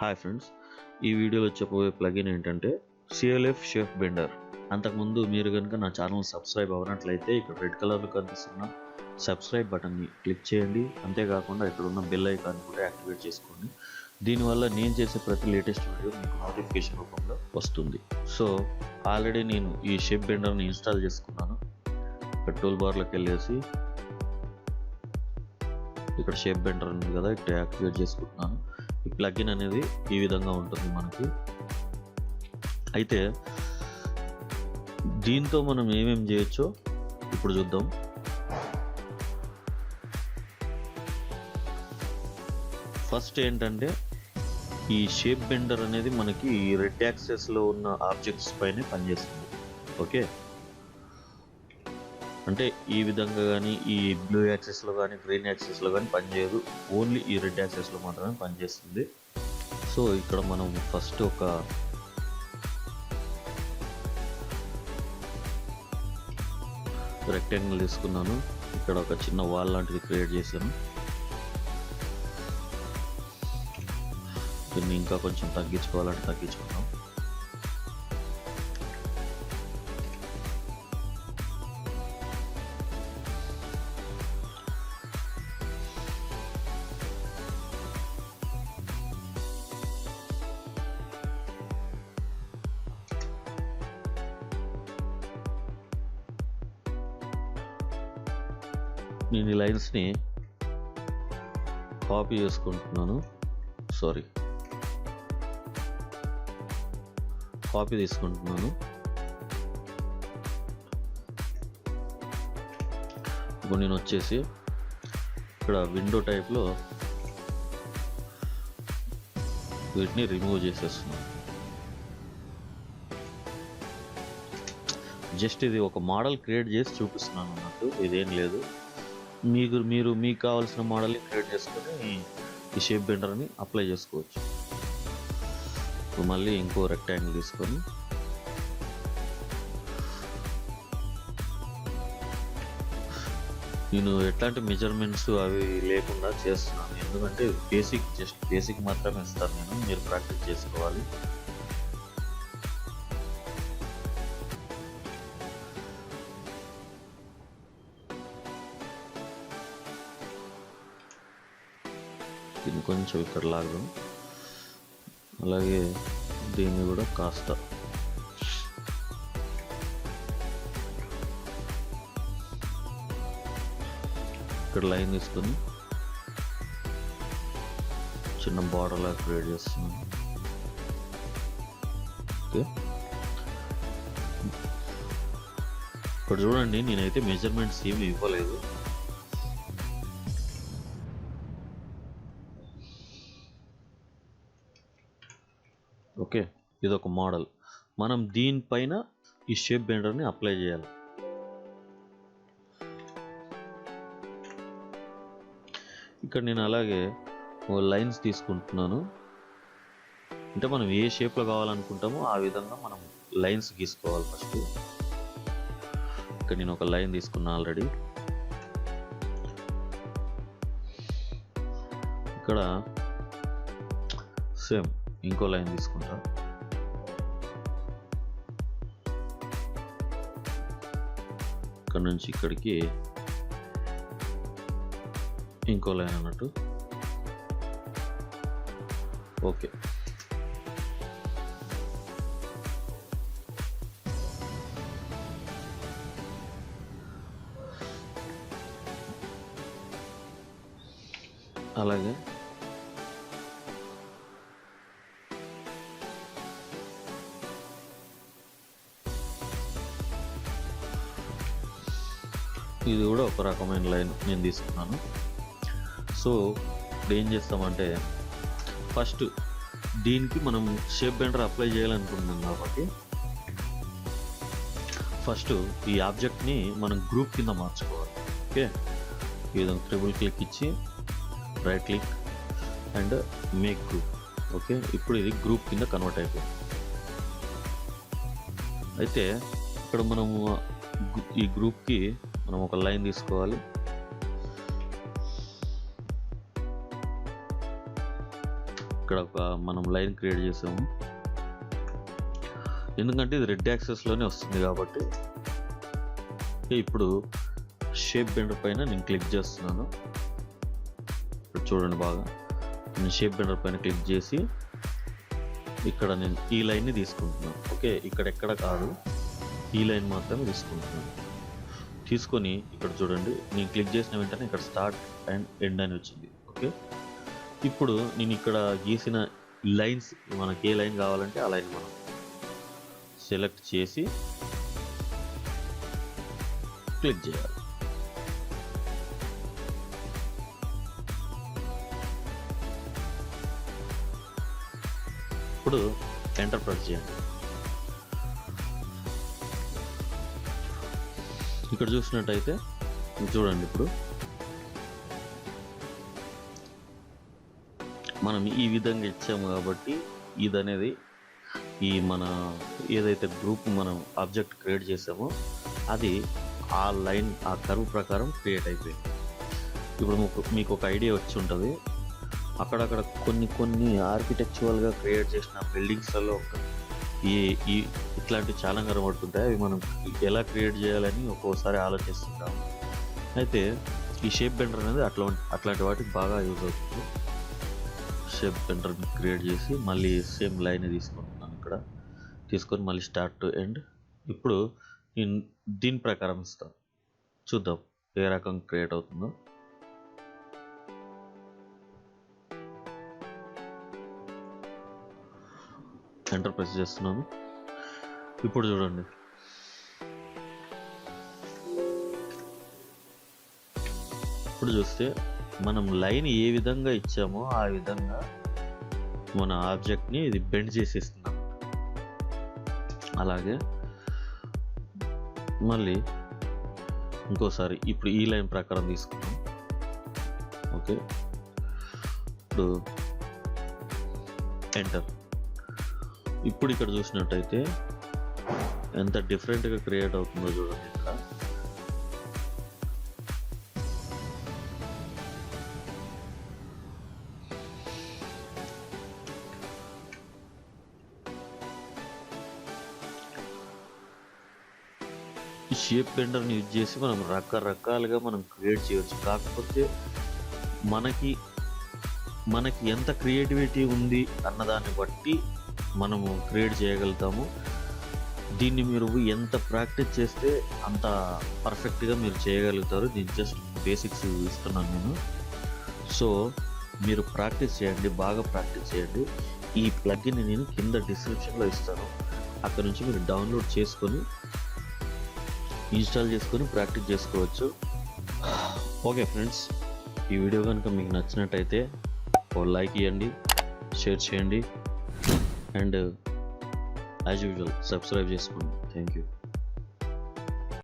Hi friends, ఈ వీడియోలో చెప్పబోయే ప్లగిన్ ఏంటంటే సిఎల్ఎఫ్ షేప్ బెండర్. అంతకుముందు మీరు కనుక నా ఛానల్ సబ్స్క్రైబ్ అవ్వనట్లయితే ఇక్కడ రెడ్ కలర్లో కనిపిస్తున్న సబ్స్క్రైబ్ బటన్ని క్లిక్ చేయండి. అంతేకాకుండా ఇక్కడ ఉన్న బెల్ ఐకాన్ కూడా యాక్టివేట్ చేసుకోండి. దీనివల్ల నేను చేసే ప్రతి లేటెస్ట్ వీడియో మీకు నోటిఫికేషన్ రూపంలో వస్తుంది. సో ఆల్రెడీ నేను ఈ షేప్ బెండర్ని ఇన్స్టాల్ చేసుకున్నాను. ఇక్కడ టూల్ బార్లోకి వెళ్ళేసి ఇక్కడ షేప్ బెండర్ ఉంది కదా, ఇక్కడ యాక్టివేట్ చేసుకుంటున్నాను. ఈ ప్లగిన్ అనేది ఈ విధంగా ఉంటుంది మనకి. అయితే దీంతో మనం ఏమేమి చేయొచ్చో ఇప్పుడు చూద్దాం. ఫస్ట్ ఏంటంటే ఈ షేప్ బెండర్ అనేది మనకి ఈ రెడ్ యాక్సెస్లో ఉన్న ఆబ్జెక్ట్స్ పైనే పనిచేస్తుంది. ఓకే, అంటే ఈ విధంగా కానీ ఈ బ్లూ యాక్సెస్లో కానీ గ్రీన్ యాక్సెస్లో కానీ పనిచేయదు, ఓన్లీ ఈ రెడ్ యాక్సెస్లో మాత్రమే పనిచేస్తుంది. సో ఇక్కడ మనం ఫస్ట్ ఒక రెక్టాంగిల్ తీసుకున్నాను. ఇక్కడ ఒక చిన్న వాల్ లాంటిది క్రియేట్ చేశాను. దీన్ని ఇంకా కొంచెం తగ్గించుకోవాలంటే తగ్గించుకున్నాం. నేను ఈ లైన్స్ని కాపీ చేసుకుంటున్నాను. కాపీ తీసుకుంటున్నాను. ఇప్పుడు నేను వచ్చేసి ఇక్కడ విండో టైప్లో వీటిని రిమూవ్ చేసేస్తున్నాను. జస్ట్ ఇది ఒక మోడల్ క్రియేట్ చేసి చూపిస్తున్నాను అన్నట్టు, ఇదేం లేదు. మీకు కావాల్సిన మోడల్ని క్రియేట్ చేసుకొని ఈ షేప్ బెండర్ని అప్లై చేసుకోవచ్చు. ఇప్పుడు మళ్ళీ ఇంకో రెక్టాంగిల్ తీసుకొని నేను ఎట్లాంటి మెజర్మెంట్స్ అవి లేకుండా చేస్తున్నాను, ఎందుకంటే జస్ట్ బేసిక్ మాత్రమే ఇస్తాను నేను, మీరు ప్రాక్టీస్ చేసుకోవాలి. దీన్ని కొంచెం ఇక్కడ లాగడం, అలాగే దీన్ని కూడా కాస్త ఇక్కడ లైన్ తీసుకొని చిన్న బార్డర్ లాగా క్రియేట్ చేస్తున్నాను. ఓకే, ఇక్కడ చూడండి, నేనైతే మెజర్మెంట్స్ ఏమి ఇవ్వలేదు. ఓకే, ఇది ఒక మోడల్. మనం దీనిపైన ఈ షేప్ బెండర్ని అప్లై చేయాలి. ఇక్కడ నేను అలాగే లైన్స్ తీసుకుంటున్నాను. అంటే మనం ఏ షేప్లో కావాలనుకుంటామో ఆ విధంగా మనం లైన్స్ గీసుకోవాలి ఫస్ట్. ఇక్కడ నేను ఒక లైన్ తీసుకున్నా ఆల్రెడీ. ఇక్కడ సేమ్ ఇంకో లైన్ తీసుకుంటా. ఇక్కడ నుంచి ఇక్కడికి ఇంకో లైన్ అన్నట్టు. ఓకే, అలాగే ఇది కూడా ఒక రకమైన లైన్ నేను తీసుకున్నాను. సో ఇప్పుడు ఏం చేస్తామంటే ఫస్ట్ దీనికి మనం షేప్ బెండర్ అప్లై చేయాలనుకుంటున్నాం కాబట్టి ఫస్ట్ ఈ ఆబ్జెక్ట్ని మనం గ్రూప్ కింద మార్చుకోవాలి. ఓకే, ఈ విధంగా ట్రిపుల్ క్లిక్ ఇచ్చి right click and make group. Okay, ఇప్పుడు ఇది గ్రూప్ కింద కన్వర్ట్ అయిపోయింది. అయితే ఇక్కడ మనము ఈ గ్రూప్కి మనం ఒక లైన్ తీసుకోవాలి. ఇక్కడ ఒక మనం లైన్ క్రియేట్ చేసాము, ఎందుకంటే ఇది రెడ్ యాక్సెస్లోనే వస్తుంది కాబట్టి. ఇప్పుడు షేప్ బెండర్ పైన నేను క్లిక్ చేస్తున్నాను. ఇప్పుడు చూడండి బాగా, నేను షేప్ బెండర్ పైన క్లిక్ చేసి ఇక్కడ నేను ఈ లైన్ని తీసుకుంటున్నాను. ఓకే, ఇక్కడెక్కడ కాదు, ఈ లైన్ మాత్రమే తీసుకుంటున్నాను. తీసుకొని ఇక్కడ చూడండి, నేను క్లిక్ చేసిన వెంటనే ఇక్కడ స్టార్ట్ అండ్ ఎండ్ అని వచ్చింది. ఓకే, ఇప్పుడు నేను ఇక్కడ గీసిన లైన్స్, మనకి ఏ లైన్ కావాలంటే ఆ లైన్ మనం సెలెక్ట్ చేసి క్లిక్ చేయాలి. ఇప్పుడు ఎంటర్ ప్రెస్ చేయండి. ఇక్కడ చూసినట్టయితే చూడండి, ఇప్పుడు మనం ఈ విధంగా ఇచ్చాము కాబట్టి ఇది అనేది ఈ మన ఏదైతే గ్రూప్ మనం ఆబ్జెక్ట్ క్రియేట్ చేసామో అది ఆ లైన్, ఆ కర్వ్ ప్రకారం క్రియేట్ అయిపోయింది. ఇప్పుడు మీకు ఒక ఐడియా వచ్చి ఉంటుంది, అక్కడక్కడ కొన్ని ఆర్కిటెక్చురల్గా క్రియేట్ చేసిన బిల్డింగ్స్లలో ఈ ఇట్లాంటివి చాలా కనబడుతుంటాయి. అవి మనం ఎలా క్రియేట్ చేయాలని ఒక్కోసారి ఆలోచిస్తుంటాము. అయితే ఈ షేప్ బెండర్ అనేది అట్లాంటి వాటికి బాగా యూజ్ అవుతుంది. షేప్ బెండర్ క్రియేట్ చేసి మళ్ళీ సేమ్ లైన్ తీసుకుంటున్నాను. ఇక్కడ తీసుకొని మళ్ళీ స్టార్ట్ టు ఎండ్. ఇప్పుడు నేను దీని ప్రకారం ఇస్తాను, చూద్దాం ఏ రకం క్రియేట్ అవుతుందో. ఎంటర్ ప్రెస్ చేస్తున్నాను. ఇప్పుడు చూడండి, ఇప్పుడు చూస్తే మనం లైన్ ఏ విధంగా ఇచ్చామో ఆ విధంగా మన ఆబ్జెక్ట్ని ఇది బెండ్ చేసేస్తున్నాం. అలాగే మళ్ళీ ఇంకోసారి ఇప్పుడు ఈ లైన్ ప్రకారం తీసుకున్నాం. ఓకే, ఇప్పుడు ఎంటర్. ఇప్పుడు ఇక్కడ చూసినట్టయితే ఎంత డిఫరెంట్గా క్రియేట్ అవుతుందో చూడండి. ఇక్కడ ఈ షేప్ బెండర్ని యూజ్ చేసి మనం రకరకాలుగా మనం క్రియేట్ చేయవచ్చు. కాకపోతే మనకి ఎంత క్రియేటివిటీ ఉంది అన్నదాన్ని బట్టి మనము క్రియేట్ చేయగలుగుతాము. దీన్ని మీరు ఎంత ప్రాక్టీస్ చేస్తే అంత పర్ఫెక్ట్గా మీరు చేయగలుగుతారు. దీన్ని జస్ట్ బేసిక్స్ ఇస్తున్నాను నేను. సో మీరు ప్రాక్టీస్ చేయండి, బాగా ప్రాక్టీస్ చేయండి. ఈ ప్లగ్గిన్ నేను కింద డిస్క్రిప్షన్లో ఇస్తాను, అక్కడ నుంచి మీరు డౌన్లోడ్ చేసుకొని ఇన్స్టాల్ చేసుకొని ప్రాక్టీస్ చేసుకోవచ్చు. ఓకే ఫ్రెండ్స్, ఈ వీడియో కనుక మీకు నచ్చినట్టయితే ఓ లైక్ ఇవ్వండి, షేర్ చేయండి, అండ్ యాజ్ యూజువల్ సబ్స్క్రైబ్ చేసుకోండి. Thank you.